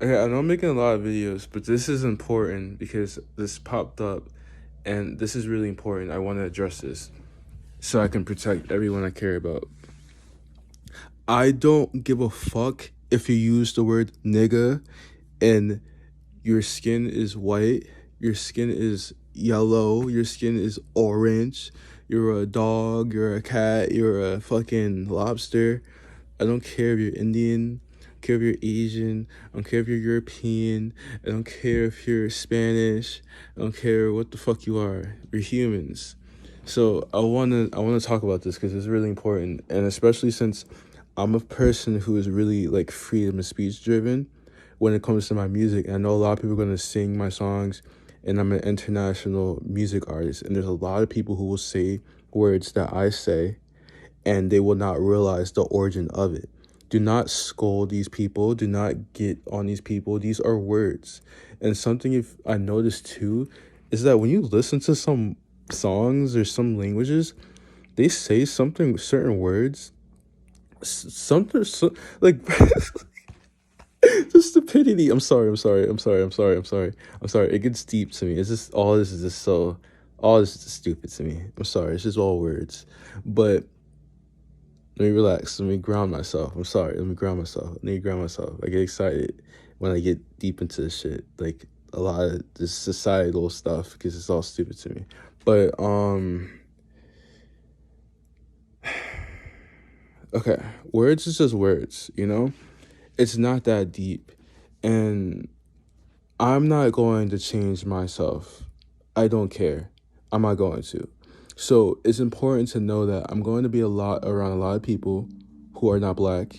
Okay, I know I'm making a lot of videos, but this is important because this popped up and this is really important. I want to address this so I can protect everyone I care about. I don't give a fuck if you use the word nigga and your skin is white, your skin is yellow, your skin is orange, you're a dog, you're a cat, you're a fucking lobster. I don't care if you're Indian, I don't care if you're Asian, I don't care if you're European, I don't care if you're Spanish, I don't care what the fuck you are. You're humans. So I wanna talk about this because it's really important, and especially since I'm a person who is really like freedom of speech driven when it comes to my music. And I know a lot of people are gonna sing my songs, and I'm an international music artist, and there's a lot of people who will say words that I say and they will not realize the origin of it. Do not scold these people. Do not get on these people. These are words. And something if I noticed too is that when you listen to some songs or some languages, they say something certain words, something like the stupidity. I'm sorry. It gets deep to me. It's just all this is just so all this is just stupid to me. I'm sorry. It's just all words. But let me relax. Let me ground myself. I'm sorry. Let me ground myself. I need to ground myself. I get excited when I get deep into this shit. Like a lot of this societal stuff because it's all stupid to me. But okay, words is just words. It's not that deep, and I'm not going to change myself. I don't care. I'm not going to. So it's important to know that I'm going to be around a lot of people who are not black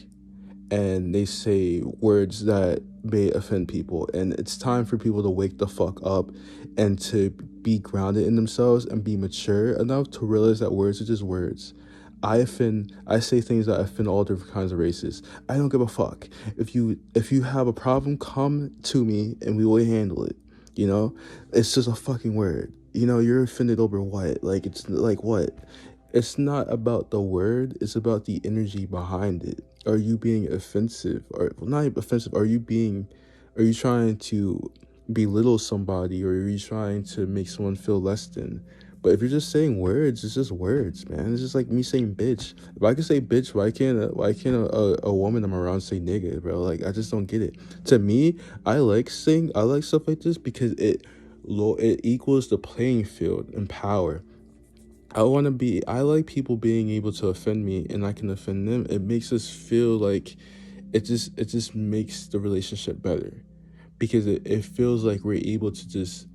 and they say words that may offend people. And it's time for people to wake the fuck up and to be grounded in themselves and be mature enough to realize that words are just words. I say things that offend all different kinds of races. I don't give a fuck. If you have a problem, come to me and we will handle it. You know? It's just a fucking word. You're offended over what? Like it's like what? It's not about the word, it's about the energy behind it. Are you being offensive? Or well, not offensive, are you trying to belittle somebody, or are you trying to make someone feel less than? But if you're just saying words, it's just words, man. It's just like me saying bitch. If I can say bitch, why can't a woman I'm around say nigga, bro? Like I just don't get it. To me, I like stuff like this because it equals the playing field and power. I like people being able to offend me and I can offend them. It makes us feel like it just makes the relationship better because it feels like we're able to just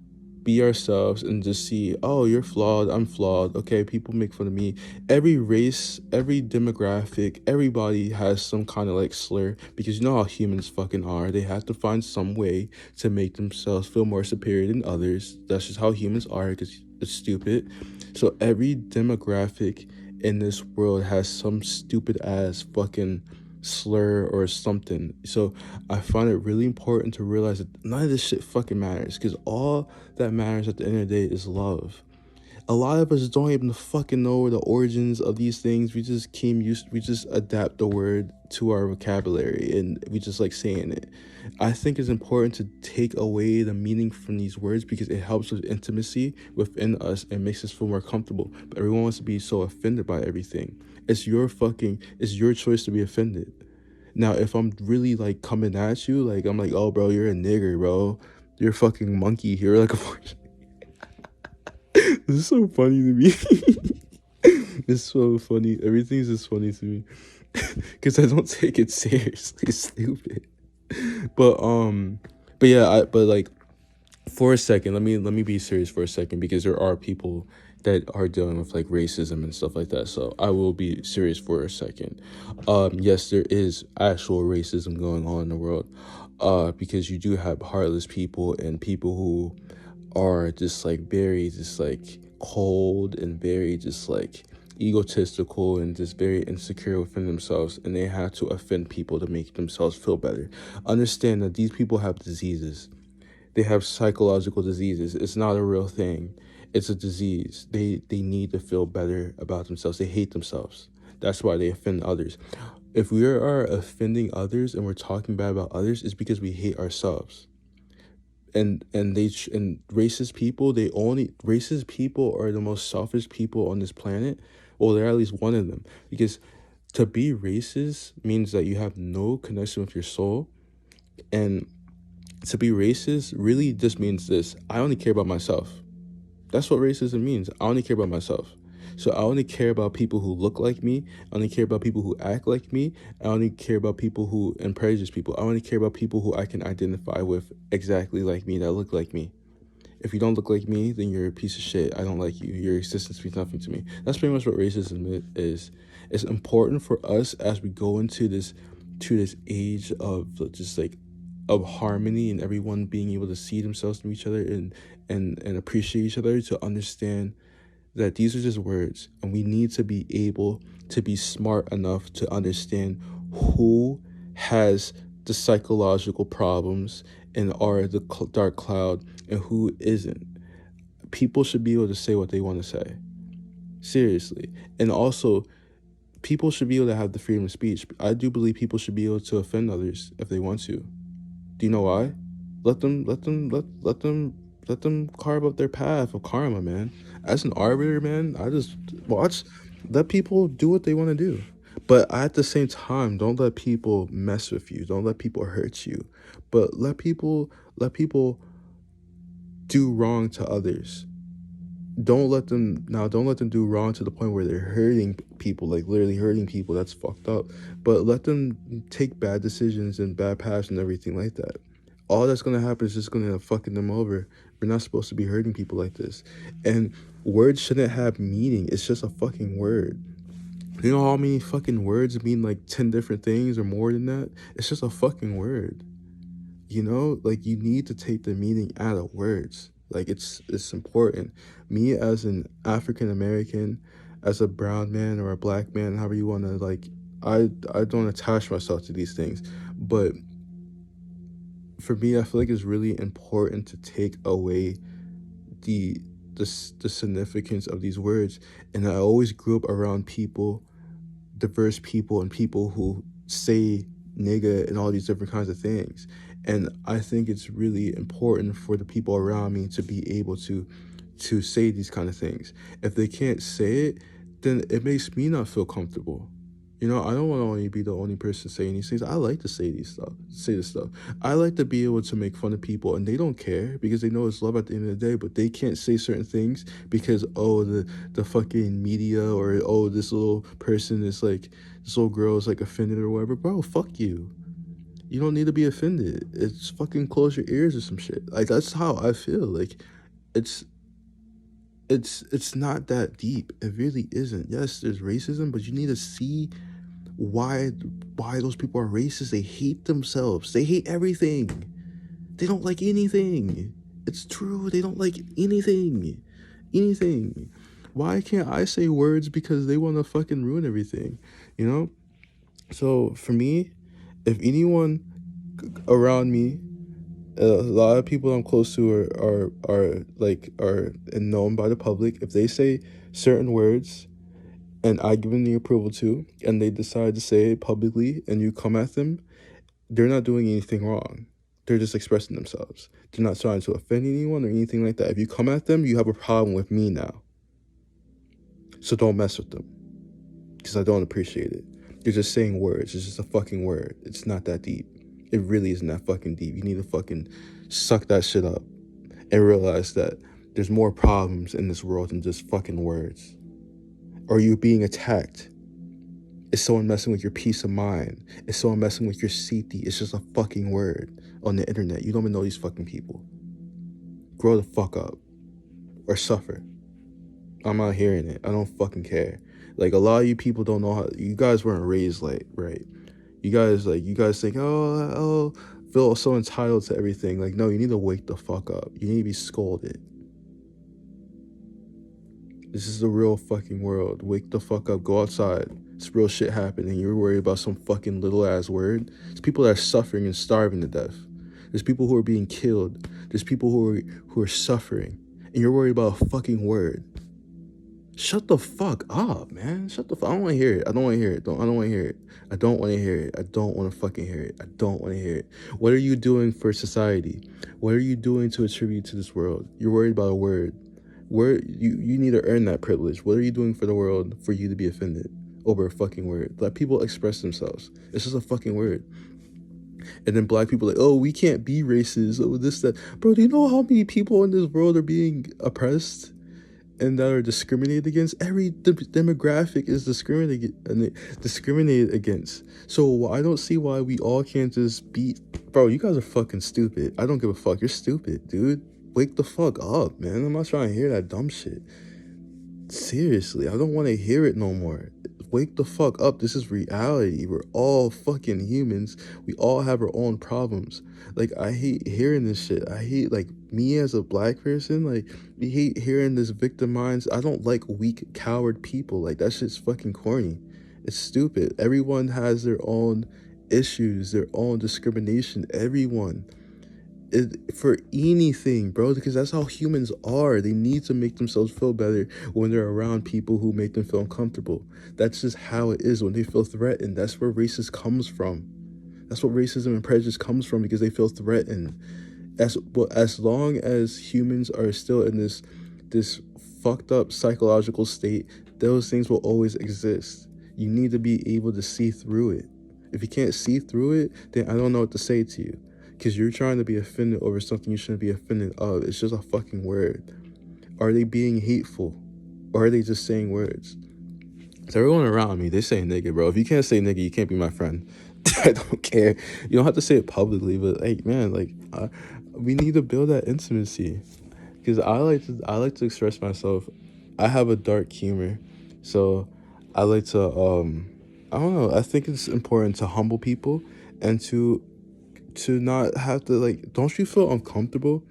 be ourselves and just see, oh, you're flawed, I'm flawed. Okay, people make fun of me. Every race, every demographic, everybody has some kind of like slur because you know how humans fucking are. They have to find some way to make themselves feel more superior than others. That's just how humans are because it's stupid. So every demographic in this world has some stupid ass fucking slur or something. So I find it really important to realize that none of this shit fucking matters because all that matters at the end of the day is love. A lot of us don't even fucking know the origins of these things. We just adapt the word to our vocabulary and we just like saying it. I think it's important to take away the meaning from these words because it helps with intimacy within us and makes us feel more comfortable. But everyone wants to be so offended by everything. It's your choice to be offended. Now, if I'm really like coming at you, like I'm like, oh, bro, you're a nigger, bro. You're a fucking monkey. You're like a this is so funny to me. It's so funny. Everything's just funny to me because I don't take it seriously. It's stupid. But but yeah, but like for a second, let me be serious for a second because there are people that are dealing with like racism and stuff like that. So I will be serious for a second. Yes, there is actual racism going on in the world. Because you do have heartless people and people who are just like very just like cold and very just like egotistical and just very insecure within themselves, and they have to offend people to make themselves feel better. Understand that these people have diseases. They have psychological diseases. It's not a real thing. It's a disease. They need to feel better about themselves. They hate themselves. That's why they offend others. If we are offending others and we're talking bad about others, it's because we hate ourselves. And racist people, racist people are the most selfish people on this planet. Well, they're at least one of them, because to be racist means that you have no connection with your soul. And to be racist really just means this: I only care about myself. That's what racism means. I only care about myself. So I only care about people who look like me. I only care about people who act like me. I only care about people who and prejudice people. I only care about people who I can identify with exactly like me, that look like me. If you don't look like me, then you're a piece of shit. I don't like you. Your existence means nothing to me. That's pretty much what racism is. It's important for us as we go into this age of just like of harmony and everyone being able to see themselves in each other and appreciate each other, to understand that these are just words, and we need to be able to be smart enough to understand who has the psychological problems and are the dark cloud and who isn't. People should be able to say what they want to say. Seriously. And also, people should be able to have the freedom of speech. I do believe people should be able to offend others if they want to. Do you know why? Let them carve up their path of karma, man. As an arbiter, man, I just watch. Let people do what they want to do, but at the same time, don't let people mess with you. Don't let people hurt you, but let people do wrong to others. Don't let them do wrong to the point where they're hurting people, like literally hurting people. That's fucked up. But let them take bad decisions and bad paths and everything like that. All that's gonna happen is just gonna fucking them over. We're not supposed to be hurting people like this. And words shouldn't have meaning. It's just a fucking word. You know how many fucking words mean like 10 different things or more than that? It's just a fucking word. You know, like you need to take the meaning out of words. Like it's important. Me as an African American, as a brown man or a black man, however you want to, like, I don't attach myself to these things, but for me, I feel like it's really important to take away the the significance of these words. And I always grew up around people, diverse people, and people who say nigga and all these different kinds of things. And I think it's really important for the people around me to be able to say these kind of things. If they can't say it, then it makes me not feel comfortable. You know, I don't want to only be the only person saying these things. I like to say this stuff. I like to be able to make fun of people, and they don't care because they know it's love at the end of the day. But they can't say certain things because, oh, the fucking media, or oh, this little person is like, this little girl is like offended or whatever. Bro, fuck you. You don't need to be offended. It's fucking close your ears or some shit. Like, that's how I feel. Like, it's it's not that deep. It really isn't. Yes, there's racism, but you need to see why those people are racist. They hate themselves. They hate everything. They don't like anything. It's true. They don't like anything. Anything. Why can't I say words? Because they want to fucking ruin everything, you know? So for me, if anyone around me, a lot of people I'm close to are known by the public, if they say certain words and I give them the approval to, and they decide to say it publicly, and you come at them, they're not doing anything wrong. They're just expressing themselves. They're not trying to offend anyone or anything like that. If you come at them, you have a problem with me now. So don't mess with them, because I don't appreciate it. You're just saying words. It's just a fucking word. It's not that deep. It really isn't that fucking deep. You need to fucking suck that shit up and realize that there's more problems in this world than just fucking words. Or you being attacked. Is someone messing with your peace of mind? Is someone messing with your safety? It's just a fucking word on the internet. You don't even know these fucking people. Grow the fuck up. Or suffer. I'm not hearing it. I don't fucking care. Like, a lot of you people don't know how, you guys weren't raised like, right? You guys think, oh, feel so entitled to everything. Like, no, you need to wake the fuck up. You need to be scolded. This is the real fucking world. Wake the fuck up. Go outside. It's real shit happening. You're worried about some fucking little ass word. There's people that are suffering and starving to death. There's people who are being killed. There's people who are suffering. And you're worried about a fucking word. Shut the fuck up, man. Shut the fuck. I don't want to hear it. I don't want to hear it. I don't want to hear it. I don't want to hear it. I don't want to fucking hear it. I don't want to hear it. What are you doing for society? What are you doing to attribute to this world? You're worried about a word. Where you need to earn that privilege. What are you doing for the world for you to be offended over a fucking word? Let people express themselves. It's just a fucking word. And then black people are like, oh, we can't be racist. Oh, this, that. Bro, do you know how many people in this world are being oppressed and that are discriminated against? Every demographic is discriminated against. So I don't see why we all can't just be. Bro, you guys are fucking stupid. I don't give a fuck. You're stupid, dude. Wake the fuck up, man. I'm not trying to hear that dumb shit. Seriously, I don't want to hear it no more. Wake the fuck up. This is reality. We're all fucking humans. We all have our own problems. Like, I hate hearing this shit. I hate, like, me as a black person, like, we hate hearing this victimized. I don't like weak, coward people. Like, that shit's fucking corny. It's stupid. Everyone has their own issues, their own discrimination. Everyone. For anything, bro, because that's how humans are. They need to make themselves feel better when they're around people who make them feel uncomfortable. That's just how it is. When they feel threatened, that's where racism comes from. That's what racism and prejudice comes from, because they feel threatened. As long as humans are still in this fucked up psychological state, those things will always exist. You need to be able to see through it. If you can't see through it, then I don't know what to say to you. Because you're trying to be offended over something you shouldn't be offended of. It's just a fucking word. Are they being hateful? Or are they just saying words? So everyone around me, they say nigga, bro. If you can't say nigga, you can't be my friend. I don't care. You don't have to say it publicly, but hey, man, like, we need to build that intimacy. Because I like to express myself. I have a dark humor, so I like to I don't know. I think it's important to humble people and to not have to, like, don't you feel uncomfortable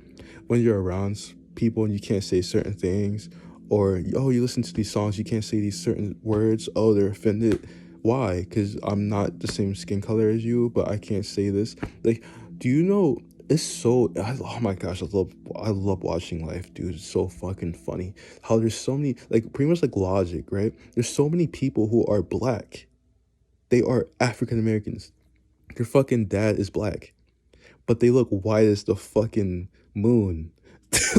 when you're around people and you can't say certain things, or oh, you listen to these songs, you can't say these certain words, oh, they're offended. Why? Because I'm not the same skin color as you, but I can't say this. Like, do you know, it's so, oh my gosh, I love watching life, dude. It's so fucking funny how there's so many, like, pretty much like Logic, right? There's so many people who are black. They are African Americans. Your fucking dad is black, but they look white as the fucking moon.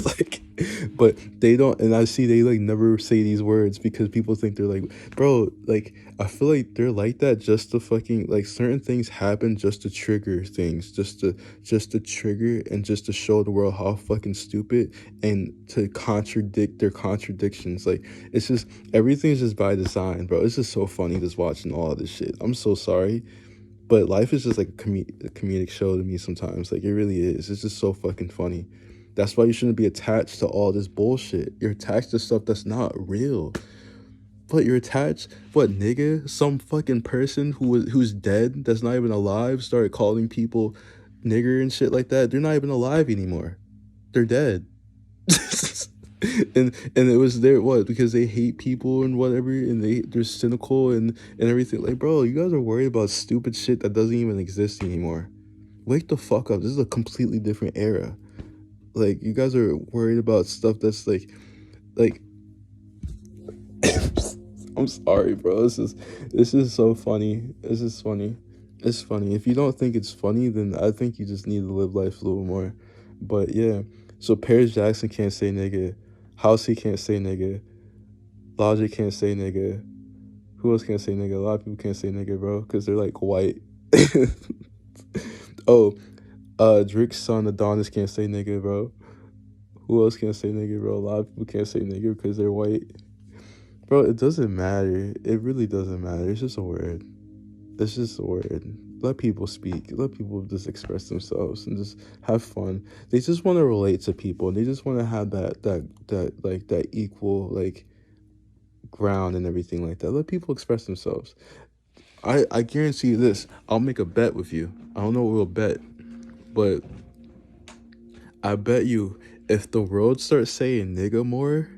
Like, but they don't, and I see they like never say these words because people think they're like, bro, like, I feel like they're like that just to fucking, like, certain things happen just to trigger things, just to trigger and just to show the world how fucking stupid, and to contradict their contradictions. Like, it's just, everything's just by design, bro. It's just so funny just watching all of this shit. I'm so sorry. But life is just like a comedic show to me sometimes. Like, it really is. It's just so fucking funny. That's why you shouldn't be attached to all this bullshit. You're attached to stuff that's not real. But you're attached, what, nigga? Some fucking person who's dead, that's not even alive, started calling people nigger and shit like that. They're not even alive anymore. They're dead. and it was their, what, because they hate people and whatever, and they're cynical and everything. Like, bro, you guys are worried about stupid shit that doesn't even exist anymore. Wake the fuck up. This is a completely different era. Like, you guys are worried about stuff that's like I'm sorry, bro. This is so funny. This is funny. It's funny. If you don't think it's funny, then I think you just need to live life a little more. But yeah, so Paris Jackson can't say nigga. Halsey can't say nigga. Logic can't say nigga. Who else can't say nigga? A lot of people can't say nigga, bro, because they're like white. Oh, Drake's son Adonis can't say nigga, bro. Who else can't say nigga, bro? A lot of people can't say nigga because they're white. Bro, it doesn't matter. It really doesn't matter. It's just a word. It's just a word. Let people speak. Let people just express themselves and just have fun. They just want to relate to people, and they just want to have that equal, like, ground and everything like that. Let people express themselves. I guarantee you this. I'll make a bet with you. I don't know what we'll bet, but I bet you if the world starts saying nigga more,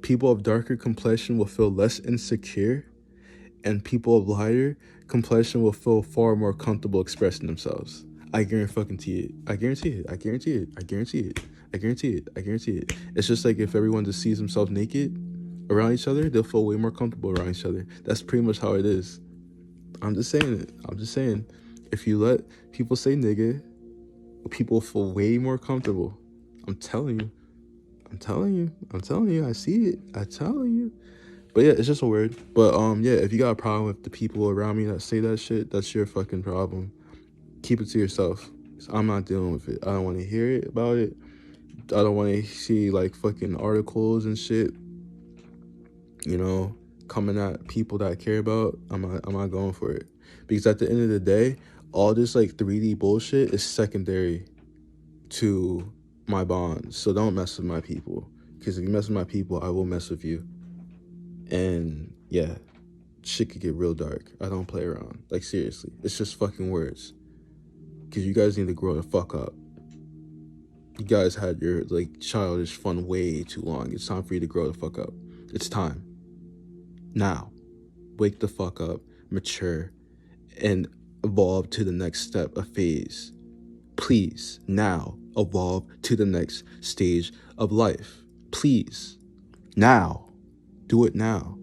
people of darker complexion will feel less insecure, and people of lighter complexion will feel far more comfortable expressing themselves. I guarantee it. I guarantee it. I guarantee it. I guarantee it. I guarantee it. I guarantee it. It's just like if everyone just sees themselves naked around each other, they'll feel way more comfortable around each other. That's pretty much how it is. I'm just saying it. I'm just saying. If you let people say nigga, people feel way more comfortable. I'm telling you. I'm telling you. I'm telling you. I see it. I'm telling you. But yeah, it's just a word. But yeah, if you got a problem with the people around me that say that shit, that's your fucking problem. Keep it to yourself. I'm not dealing with it. I don't want to hear it about it. I don't want to see like fucking articles and shit, you know, coming at people that I care about. I'm not going for it. Because at the end of the day, all this like 3D bullshit is secondary to my bonds. So don't mess with my people. Because if you mess with my people, I will mess with you. And yeah, shit could get real dark. I don't play around. Like seriously, it's just fucking words. Because you guys need to grow the fuck up. You guys had your like childish fun way too long. It's time for you to grow the fuck up. It's time. Now, wake the fuck up, mature, and evolve to the next step, a phase. Please, now, evolve to the next stage of life. Please, now. Do it now.